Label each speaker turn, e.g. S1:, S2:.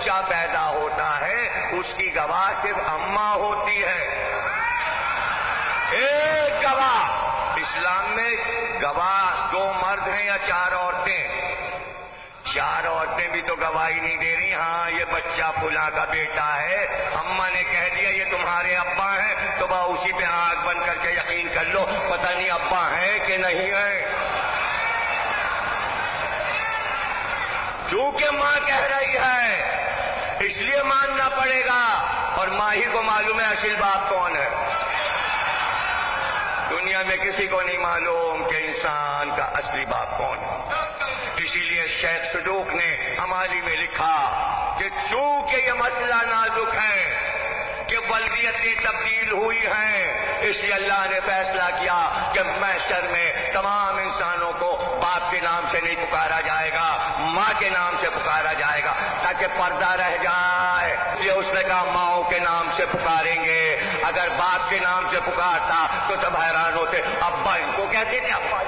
S1: بچہ پیدا ہوتا ہے اس کی گواہ صرف اماں ہوتی ہے، ایک گواہ۔ اسلام میں گواہ 2 مرد ہیں یا 4 عورتیں؟ 4 عورتیں بھی تو گواہی نہیں دے رہی، ہاں یہ بچہ فلاں کا بیٹا ہے، اماں نے کہہ دیا یہ تمہارے ابا ہیں، تو با اسی پہ آنکھ بند کر کے یقین کر لو پتہ نہیں ابا ہیں کہ نہیں ہیں۔ چونکہ ماں کہہ رہی ہے اس لیے ماننا پڑے گا، اور ماں ہی کو معلوم ہے اصل باپ کون ہے۔ دنیا میں کسی کو نہیں معلوم کہ انسان کا اصلی باپ کون ہے۔ اسی لیے شیخ صدوق نے حمالی میں لکھا کہ چونکہ یہ مسئلہ نازک ہے کہ ولدیتیں تبدیل ہوئی ہیں، اس لیے اللہ نے فیصلہ کیا کہ محشر میں تمام انسانوں کو باپ کے نام سے نہیں پکارا جائے گا، ماں کے نام سے پکارا جائے گا تاکہ پردہ رہ جائے۔ اس لیے اس نے کہا ماؤں کے نام سے پکاریں گے۔ اگر باپ کے نام سے پکارتا تو سب حیران ہوتے، ابا ان کو کہتے تھے، ابا